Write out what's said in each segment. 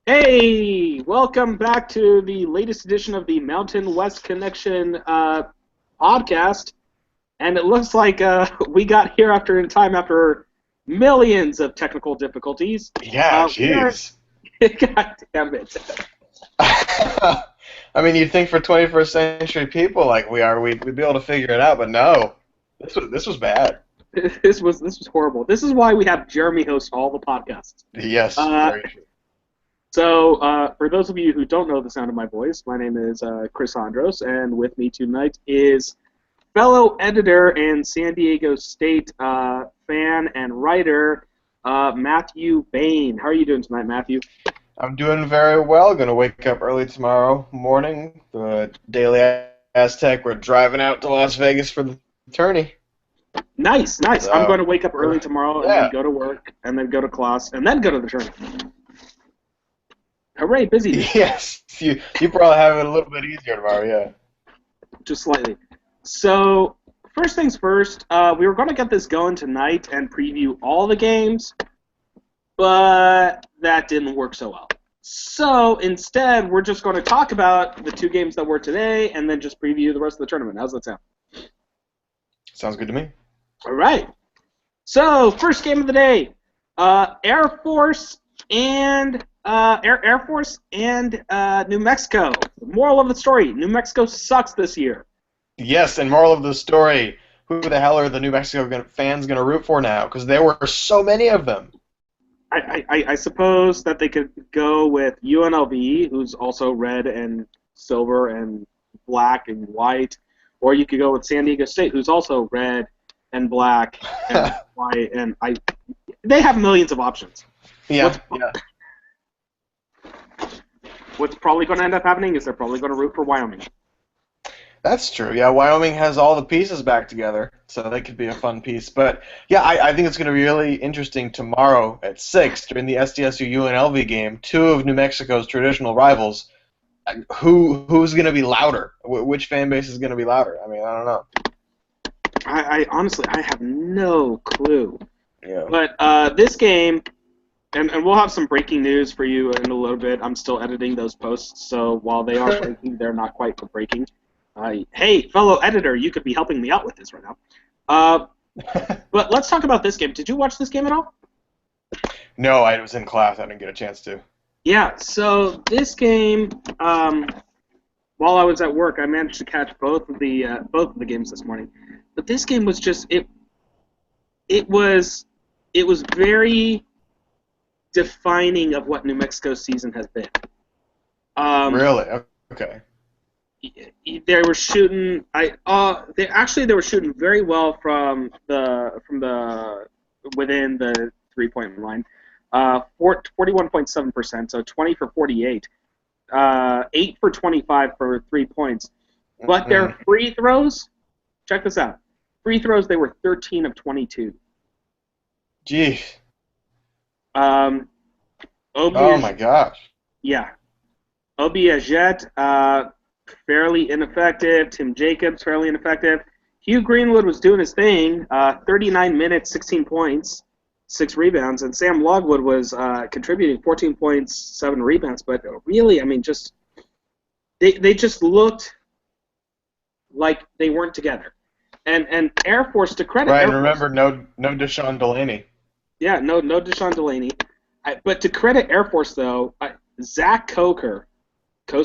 Hey, welcome back to the latest edition of the Mountain West Connection podcast. And it looks like we got here in time after millions of technical difficulties. Yeah, We are, jeez. God damn it. I mean, you'd think for 21st century people like we are, we'd be able to figure it out, but no, this was bad. This was horrible. This is why we have Jeremy host all the podcasts. Yes, Uh, very true. so, for those of you who don't know the sound of my voice, my name is Chris Andros, and with me tonight is fellow editor and San Diego State fan and writer, Matthew Bain. How are you doing tonight, Matthew? I'm doing very well. Gonna wake up early tomorrow morning. The Daily Aztec. We're driving out to Las Vegas for the tourney. Nice, nice. I'm So, going to wake up early tomorrow and yeah. then go to work and then go to class and then go to the tournament. Hooray, busy. Yes, you probably have it a little bit easier tomorrow. Yeah. Just slightly. So, first things first, we were going to get this going tonight and preview all the games, but that didn't work so well. So, instead, we're just going to talk about the two games that were today and then just preview the rest of the tournament. How's that sound? Sounds good to me. All right. So, first game of the day, Air Force and New Mexico. The moral of the story: New Mexico sucks this year. Yes, and moral of the story, who the hell are the New Mexico fans going to root for now? Because there were so many of them. I suppose that they could go with UNLV, who's also red and silver and black and white, or you could go with San Diego State, who's also red and black and white, and they have millions of options. Yeah, yeah. What's probably going to end up happening is they're probably going to root for Wyoming. That's true. Yeah, Wyoming has all the pieces back together, so that could be a fun piece. But yeah, I think it's going to be really interesting tomorrow at 6 during the SDSU UNLV game. Two of New Mexico's traditional rivals. Who's going to be louder? Which fan base is going to be louder? I mean, I don't know. I honestly have no clue. Yeah. But this game, and we'll have some breaking news for you in a little bit. I'm still editing those posts, so while they are breaking, they're not quite breaking. Hey, fellow editor, you could be helping me out with this right now. But let's talk about this game. Did you watch this game at all? No, I was in class. I didn't get a chance to. Yeah, so this game, while I was at work, I managed to catch both of the games this morning. But this game was just it was very defining of what New Mexico's season has been. Really? Okay. They were shooting. They were shooting very well from the within the 3-point line. 41.7%, so 20 for 48, 8 for 25 for 3 points. But their free throws, check this out. Free throws, they were 13 of 22. Jeez. Obi, Oh my gosh. yeah. Obi Ajette, fairly ineffective. Tim Jacobs, fairly ineffective. Hugh Greenwood was doing his thing, 39 minutes, 16 points, 6 rebounds, and Sam Logwood was contributing 14 points, 7 rebounds. But really, I mean, just they just looked like they weren't together. And Air Force, to credit Right, Air and Force, remember, no Deshaun Delaney. yeah, no Deshaun Delaney. But to credit Air Force, though, Zach Coker? How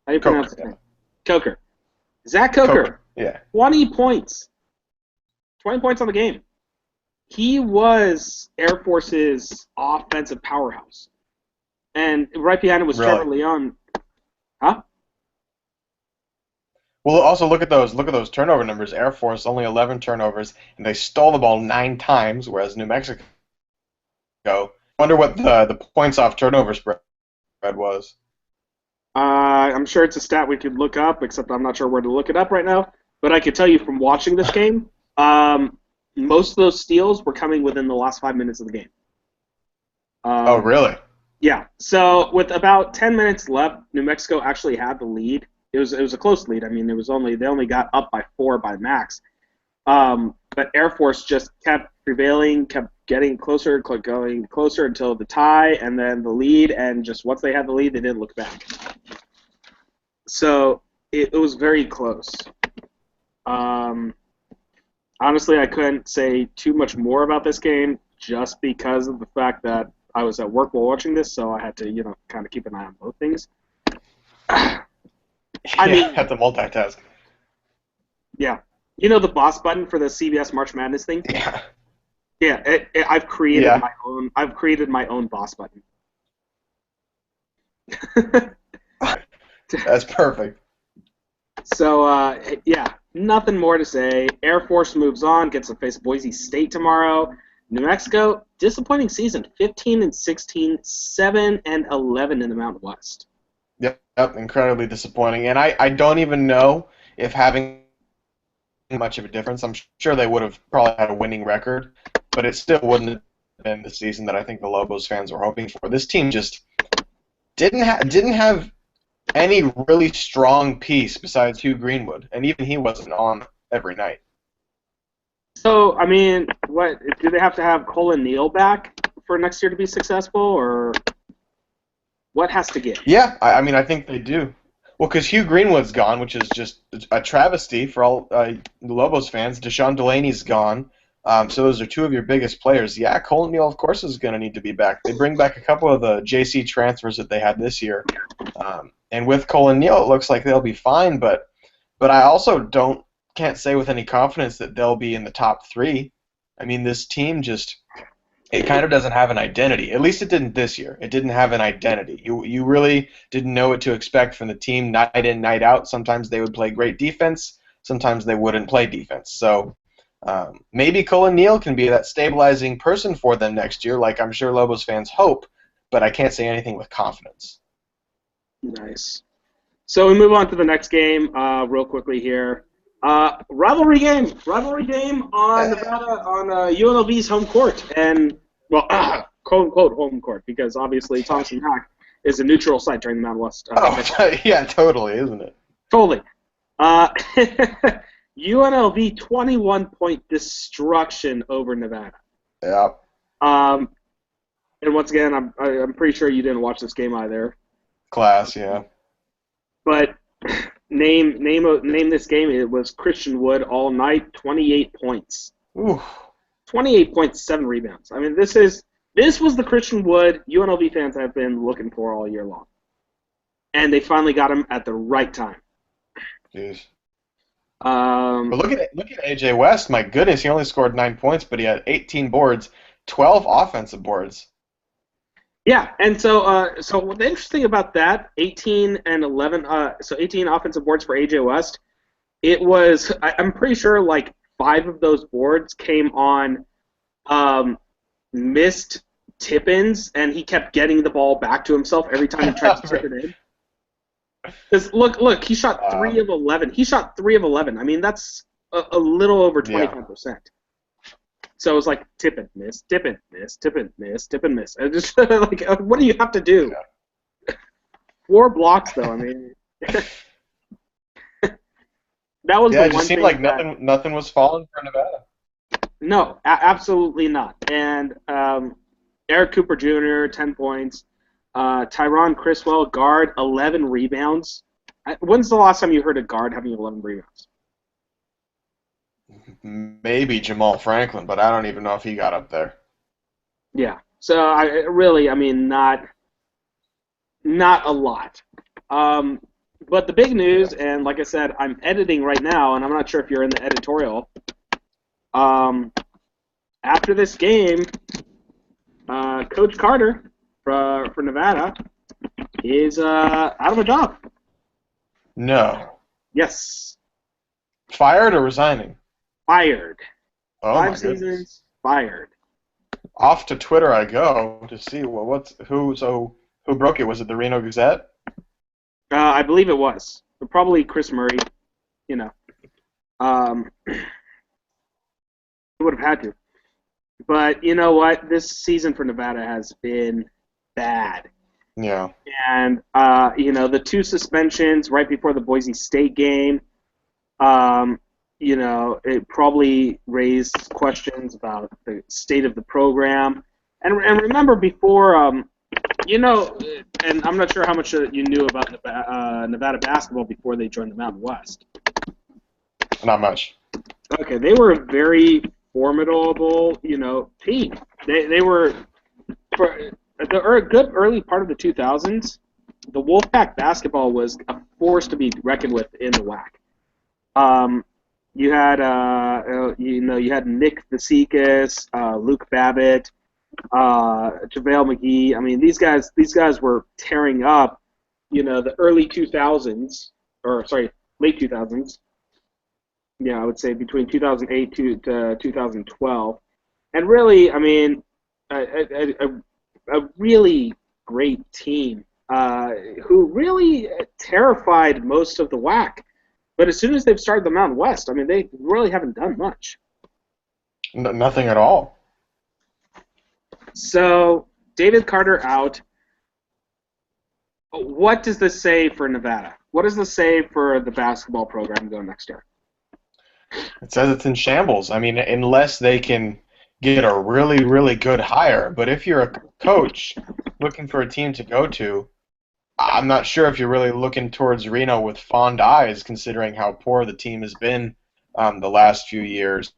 do you pronounce his Coker, name? Coker. Zach Coker. Yeah. 20 points. 20 points on the game. He was Air Force's offensive powerhouse. And right behind him was Really? Trevor Leon. Huh? Well, also look at those turnover numbers. Air Force only 11 turnovers, and they stole the ball 9 times, whereas New Mexico. Wonder what the points off turnover spread was. I'm sure it's a stat we could look up, except I'm not sure where to look it up right now. But I can tell you from watching this game, most of those steals were coming within the last 5 minutes of the game. Oh, really? Yeah. So with about 10 minutes left, New Mexico actually had the lead. It was a close lead. I mean, they only got up by 4 by max. But Air Force just kept prevailing, kept getting closer, going closer until the tie, and then the lead, and just once they had the lead, they didn't look back. So it was very close. Honestly, I couldn't say too much more about this game just because of the fact that I was at work while watching this, so I had to, kind of keep an eye on both things. I mean, have to multitask. Yeah. You know the boss button for the CBS March Madness thing? Yeah. Yeah, I've created my own. I've created my own boss button. That's perfect. So yeah, nothing more to say. Air Force moves on, gets to face Boise State tomorrow. New Mexico, disappointing season, 15-16, 7-11 in the Mountain West. Yep, incredibly disappointing. And I don't even know if having much of a difference. I'm sure they would have probably had a winning record, but it still wouldn't have been the season that I think the Lobos fans were hoping for. This team just didn't have any really strong piece besides Hugh Greenwood, and even he wasn't on every night. So, I mean, what do they have to have Colin Neal back for next year to be successful, or what has to give? Yeah, I mean, I think they do. Well, because Hugh Greenwood's gone, which is just a travesty for all the Lobos fans. Deshaun Delaney's gone. So those are two of your biggest players. Yeah, Colin Neal, of course, is going to need to be back. They bring back a couple of the JC transfers that they had this year. And with Colin Neal, it looks like they'll be fine. But I also can't say with any confidence that they'll be in the top three. I mean, this team it kind of doesn't have an identity. At least it didn't this year. It didn't have an identity. You really didn't know what to expect from the team night in, night out. Sometimes they would play great defense. Sometimes they wouldn't play defense. So maybe Colin Neal can be that stabilizing person for them next year, like I'm sure Lobos fans hope, but I can't say anything with confidence. Nice. So we move on to the next game real quickly here. Rivalry game on Nevada on UNLV's home court, and quote unquote home court, because obviously Thompson Hack is a neutral site during the Mountain West. Yeah, totally, isn't it? Totally. UNLV 21-point destruction over Nevada. Yeah. And once again, I'm pretty sure you didn't watch this game either. Class, yeah. But name this game. It was Christian Wood all night, 28 points. Ooh. 28 points, 7 rebounds. I mean, this was the Christian Wood UNLV fans have been looking for all year long. And they finally got him at the right time. Jeez. But look at AJ West. My goodness, he only scored 9 points, but he had 18 boards, 12 offensive boards. Yeah, and so what's interesting about that, 18 and 11, so 18 offensive boards for AJ West. It was, I'm pretty sure, like 5 of those boards came on missed tip-ins, and he kept getting the ball back to himself every time he tried to tip it in. Because look, he shot 3 of 11. He shot 3 of 11. I mean, that's a little over 25%. Yeah. So it was like tip and miss, tip and miss, tip and miss, tip and miss. And just like, what do you have to do? Yeah. 4 blocks, though. I mean, that was the one thing. Yeah, it just seemed like nothing was falling for Nevada. No, absolutely not. And Eric Cooper Jr., 10 points. Tyron Criswell, guard, 11 rebounds. When's the last time you heard a guard having 11 rebounds? Maybe Jamal Franklin, but I don't even know if he got up there. Yeah. So I mean, not a lot. But the big news, and like I said, I'm editing right now, and I'm not sure if you're in the editorial. After this game, Coach Carter for Nevada is out of a job. No. Yes. Fired or resigning? Fired. Oh, 5 seasons, fired. Off to Twitter I go to see who broke it. Was it the Reno Gazette? I believe it was. But probably Chris Murray. You know. He would have had to. But you know what? This season for Nevada has been bad. Yeah. And the 2 suspensions right before the Boise State game. it probably raised questions about the state of the program. And remember before, and I'm not sure how much you knew about Nevada basketball before they joined the Mountain West. Not much. Okay, they were a very formidable, team. They were for the good early part of the 2000s. The Wolfpack basketball was a force to be reckoned with in the WAC. You had you had Nick Vasikas, Luke Babbitt, JaVale McGee. I mean, these guys were tearing up, the early 2000s, or sorry, late 2000s. Yeah, I would say between 2008 to 2012, and really, I mean, a really great team who really terrified most of the WAC. But as soon as they've started the Mountain West, I mean, they really haven't done much. Nothing at all. So, David Carter out. What does this say for Nevada? What does this say for the basketball program going next year? It says it's in shambles. I mean, unless they can get a really, really good hire. But if you're a coach looking for a team to go to, I'm not sure if you're really looking towards Reno with fond eyes, considering how poor the team has been the last few years.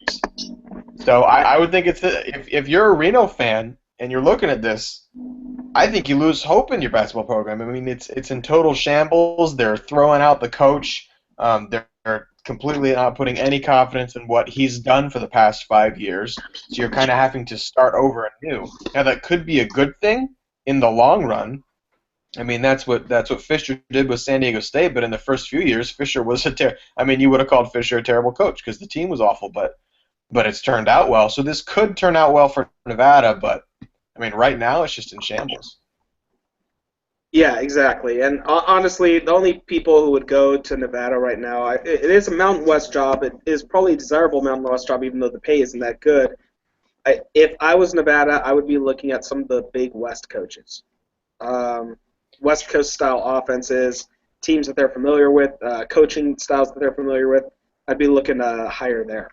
So I would think if you're a Reno fan and you're looking at this, I think you lose hope in your basketball program. I mean, it's in total shambles. They're throwing out the coach. They're completely not putting any confidence in what he's done for the past 5 years. So you're kind of having to start over anew. Now that could be a good thing in the long run. I mean, that's what Fisher did with San Diego State. But in the first few years, Fisher was you would have called Fisher a terrible coach because the team was awful. But it's turned out well. So this could turn out well for Nevada. But I mean, right now it's just in shambles. Yeah, exactly. And honestly, the only people who would go to Nevada right now, it is a Mountain West job. It is probably a desirable Mountain West job, even though the pay isn't that good. If I was Nevada, I would be looking at some of the big West coaches. West Coast style offenses, teams that they're familiar with, coaching styles that they're familiar with. I'd be looking to hire there.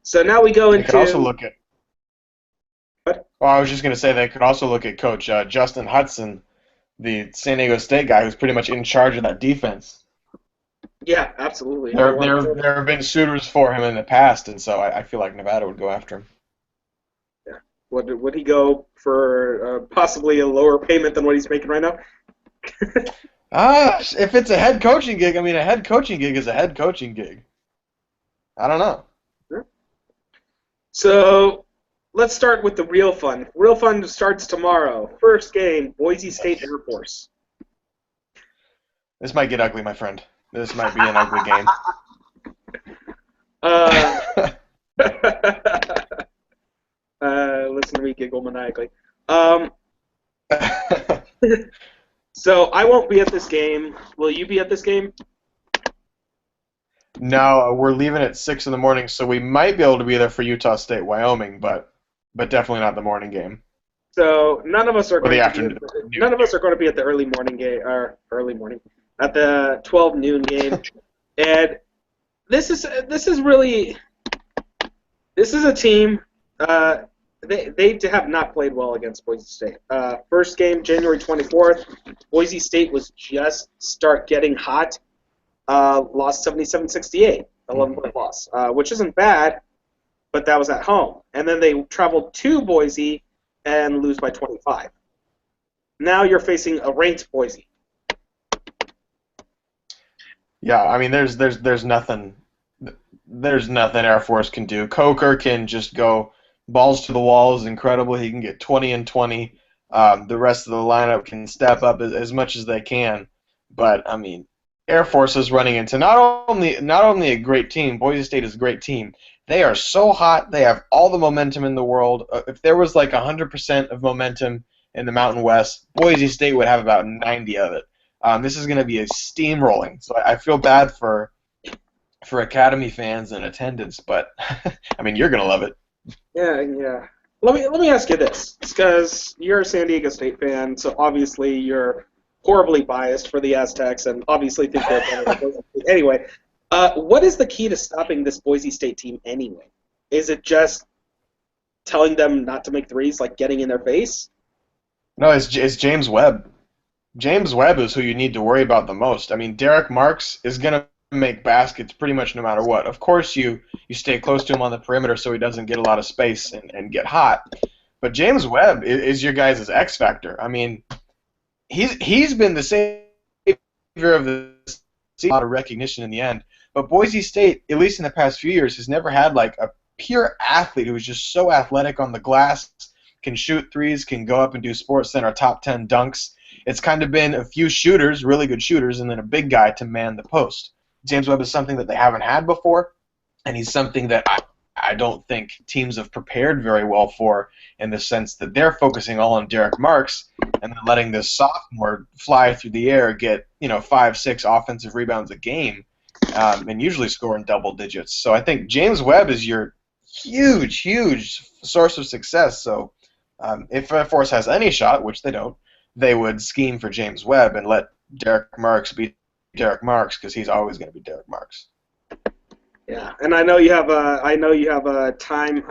So now we go into. They could also look at. What? Well, I was just going to say they could also look at Coach Justin Hudson, the San Diego State guy, who's pretty much in charge of that defense. Yeah, absolutely. There have been suitors for him in the past, and so I feel like Nevada would go after him. Yeah. Would he go for possibly a lower payment than what he's making right now? If it's a head coaching gig, I mean, a head coaching gig is a head coaching gig. I don't know. Sure. So let's start with the real fun. Real fun starts tomorrow. First game, Boise State Air Force. This might get ugly, my friend. This might be an ugly game. Listen to me giggle maniacally. So I won't be at this game. Will you be at this game? No, we're leaving at 6 in the morning, so we might be able to be there for Utah State, Wyoming, but definitely not the morning game. So none of us are going to be at the early morning game or at the 12 noon game. And this is a team. They have not played well against Boise State. First game, January 24th. Boise State was just start getting hot. Lost 77-68, 11-point loss, which isn't bad, but that was at home. And then they traveled to Boise and lose by 25. Now you're facing a ranked Boise. Yeah, I mean, there's nothing Air Force can do. Coker can just go balls to the wall is incredible. He can get 20 and 20. The rest of the lineup can step up as much as they can. But I mean, Air Force is running into not only a great team. Boise State is a great team. They are so hot. They have all the momentum in the world. If there was like 100% of momentum in the Mountain West, Boise State would have about 90 of it. This is going to be a steamrolling. So I feel bad for Academy fans in attendance, but I mean, you're going to love it. Yeah. Let me ask you this, because you're a San Diego State fan, so obviously you're horribly biased for the Aztecs, and obviously think they're better. Anyway, What is the key to stopping this Boise State team anyway? Is it just telling them not to make threes, like getting in their face? No, it's James Webb. James Webb is who you need to worry about the most. I mean, Derek Marks is going to make baskets pretty much no matter what. Of course, you stay close to him on the perimeter so he doesn't get a lot of space and get hot. But James Webb is your guys' X factor. I mean, he's been the savior of the season, a lot of recognition in the end. But Boise State, at least in the past few years, has never had like a pure athlete who is just so athletic on the glass, can shoot threes, can go up and do Sports Center top 10 dunks. It's kind of been a few shooters, really good shooters, and then a big guy to man the post. James Webb is something that they haven't had before, and he's something that I don't think teams have prepared very well for, in the sense that they're focusing all on Derek Marks and then letting this sophomore fly through the air, get 5-6 offensive rebounds a game, and usually score in double digits. So I think James Webb is your huge source of success. So if Air Force has any shot, which they don't, they would scheme for James Webb and let Derek Marks be Derek Marks, because he's always going to be Derek Marks. Yeah, and I know you have time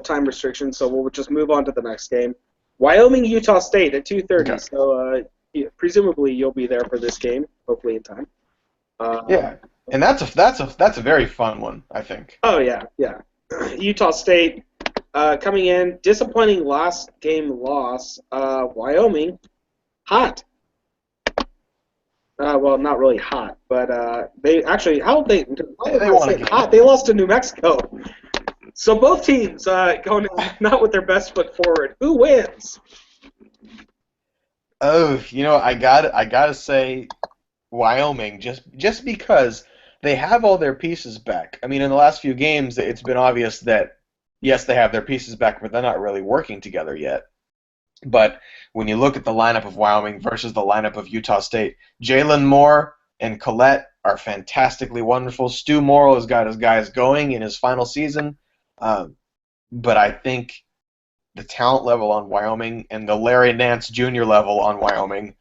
time restrictions, so we'll just move on to the next game. Wyoming, Utah State at 2:30. Okay. So presumably you'll be there for this game, hopefully in time. Yeah, and that's a very fun one, I think. Oh yeah. Utah State coming in, disappointing last game loss. Wyoming, hot. Well, not really hot, but they actually they want to get hot. They lost to New Mexico, so both teams going not with their best foot forward. Who wins? Oh, I gotta say Wyoming, just because they have all their pieces back. I mean, in the last few games, it's been obvious that yes, they have their pieces back, but they're not really working together yet. But when you look at the lineup of Wyoming versus the lineup of Utah State, Jalen Moore and Collette are fantastically wonderful. Stu Morrill has got his guys going in his final season. But I think the talent level on Wyoming and the Larry Nance Jr. level on Wyoming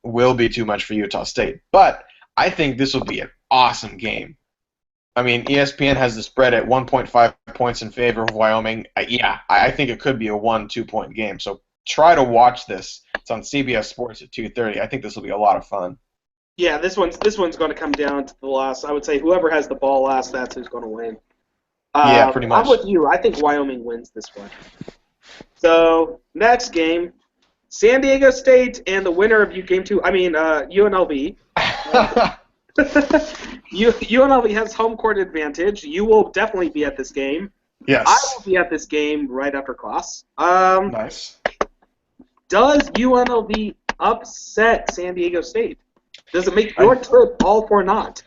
will be too much for Utah State. But I think this will be an awesome game. I mean, ESPN has the spread at 1.5 points in favor of Wyoming. I think it could be a 1-2 point game. So try to watch this. It's on CBS Sports at 2:30. I think this will be a lot of fun. Yeah, this one's going to come down to the last. I would say whoever has the ball last, that's who's going to win. Yeah, pretty much. I'm with you. I think Wyoming wins this one. So next game, San Diego State and the winner of Game 2. I mean UNLV. UNLV has home court advantage. You will definitely be at this game. Yes. I will be at this game right after class. Nice. Does UNLV upset San Diego State? Does it make your trip all for naught?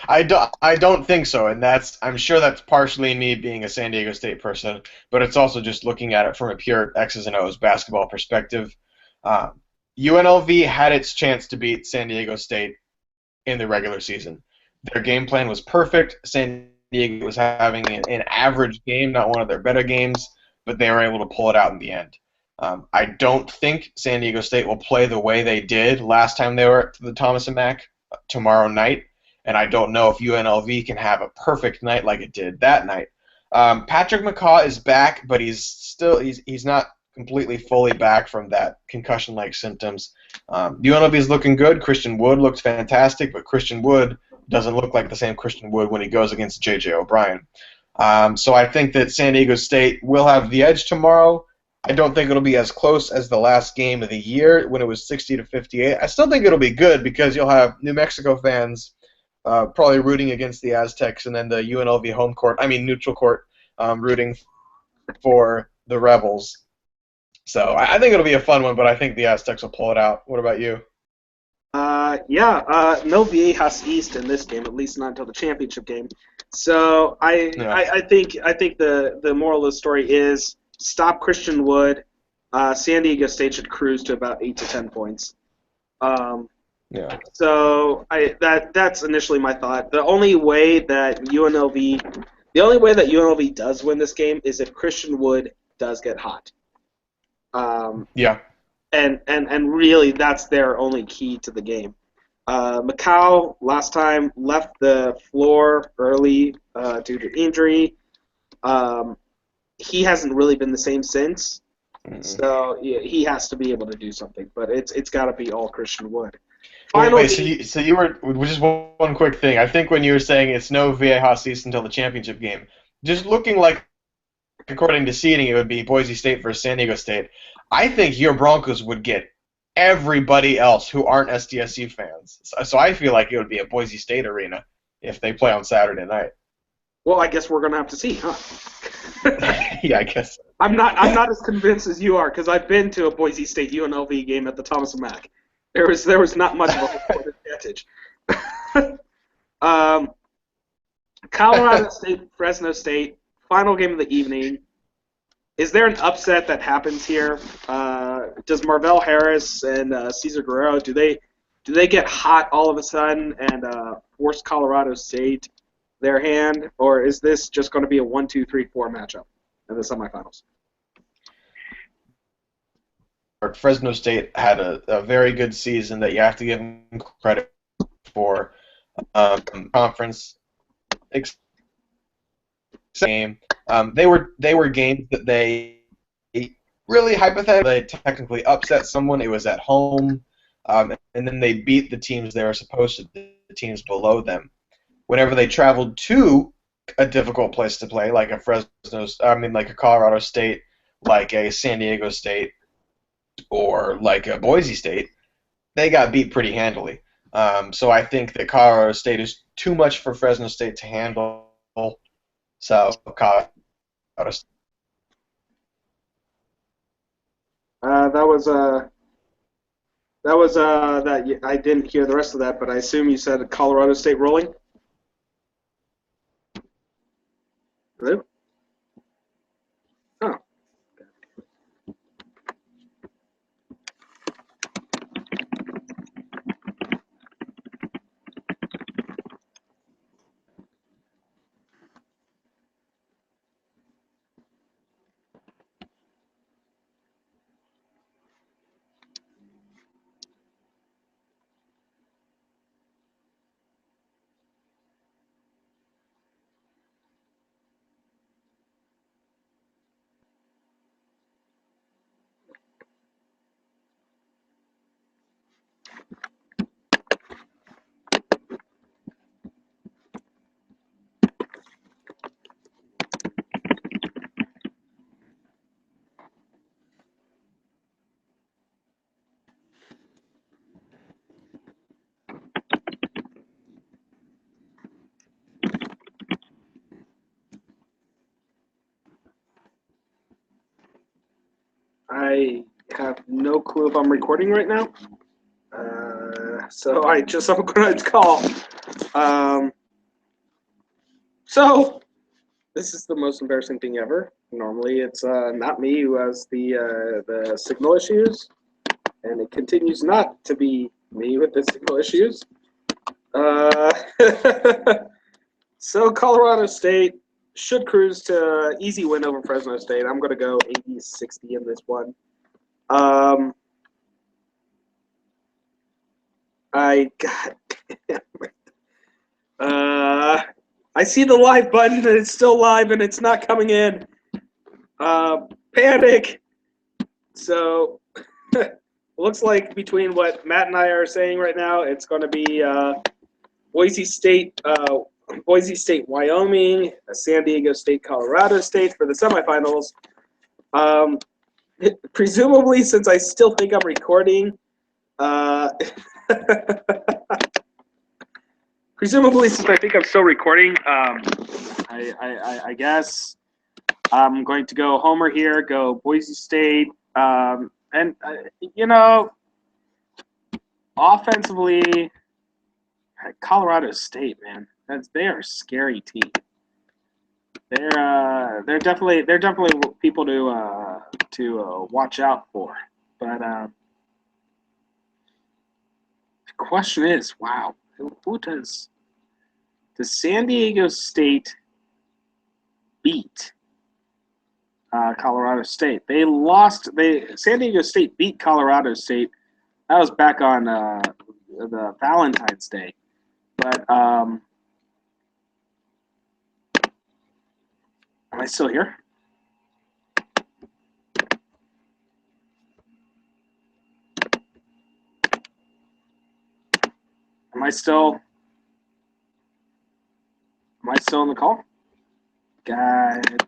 I don't think so, and I'm sure that's partially me being a San Diego State person, but it's also just looking at it from a pure X's and O's basketball perspective. UNLV had its chance to beat San Diego State in the regular season. Their game plan was perfect. San Diego was having an average game, not one of their better games, but they were able to pull it out in the end. I don't think San Diego State will play the way they did last time they were at the Thomas and Mack tomorrow night, and I don't know if UNLV can have a perfect night like it did that night. Patrick McCaw is back, but he's not completely fully back from that concussion-like symptoms. UNLV is looking good. Christian Wood looks fantastic, but Christian Wood doesn't look like the same Christian Wood when he goes against J.J. O'Brien. So I think that San Diego State will have the edge tomorrow. I don't think it'll be as close as the last game of the year when it was 60-58. I still think it'll be good because you'll have New Mexico fans probably rooting against the Aztecs, and then the UNLV neutral court, rooting for the Rebels. So I think it'll be a fun one, but I think the Aztecs will pull it out. What about you? No Viejas East in this game, at least not until the championship game. So I think the moral of the story is stop Christian Wood. San Diego State should cruise to about 8 to 10 points. So that's initially my thought. The only way that UNLV does win this game is if Christian Wood does get hot. And really, that's their only key to the game. Macau last time left the floor early due to injury. He hasn't really been the same since. So yeah, he has to be able to do something, but it's got to be all Christian Wood. Final Wait, game. so you were just one quick thing. I think when you were saying it's no Viejas until the championship game, just looking like according to seeding, it would be Boise State versus San Diego State. I think your Broncos would get everybody else who aren't SDSU fans. So I feel like it would be a Boise State arena if they play on Saturday night. Well, I guess we're gonna have to see, huh? Yeah, I guess. I'm not as convinced as you are because I've been to a Boise State UNLV game at the Thomas and Mack. There was not much of a home advantage. um, Colorado State, Fresno State, final game of the evening. Is there an upset that happens here? Does Marvell Harris and Cesar Guerrero do they get hot all of a sudden and force Colorado State their hand, or is this just going to be a 1, 2, 3, 4 matchup in the semifinals? Fresno State had a very good season that you have to give them credit for. Conference game. They were games that they really hypothetically they technically upset someone. It was at home, and then they beat the teams they were supposed to, the teams below them. Whenever they traveled to a difficult place to play, like like a Colorado State, like a San Diego State, or like a Boise State, they got beat pretty handily. So I think that Colorado State is too much for Fresno State to handle. So Colorado State. That I didn't hear the rest of that, but I assume you said Colorado State rolling. Hello? Oh. I have no clue if I'm recording right now. So I'm going to call. So this is the most embarrassing thing ever. Normally it's not me who has the signal issues, and it continues not to be me with the signal issues. So Colorado State should cruise to easy win over Fresno State. I'm going to go 80-60 in this one. I see the live button and it's still live and it's not coming in. Panic. So looks like between what Matt and I are saying right now, it's going to be Boise State, Wyoming, San Diego State, Colorado State for the semifinals. Presumably, since I still think I'm recording, presumably since I think I'm still recording, I guess I'm going to go Homer here, go Boise State, and offensively, Colorado State, man, they are a scary team. They're definitely people to watch out for. But the question is, wow, who does San Diego State beat Colorado State? They lost. San Diego State beat Colorado State. That was back on the Valentine's Day. But am I still here? Am I still in the call? God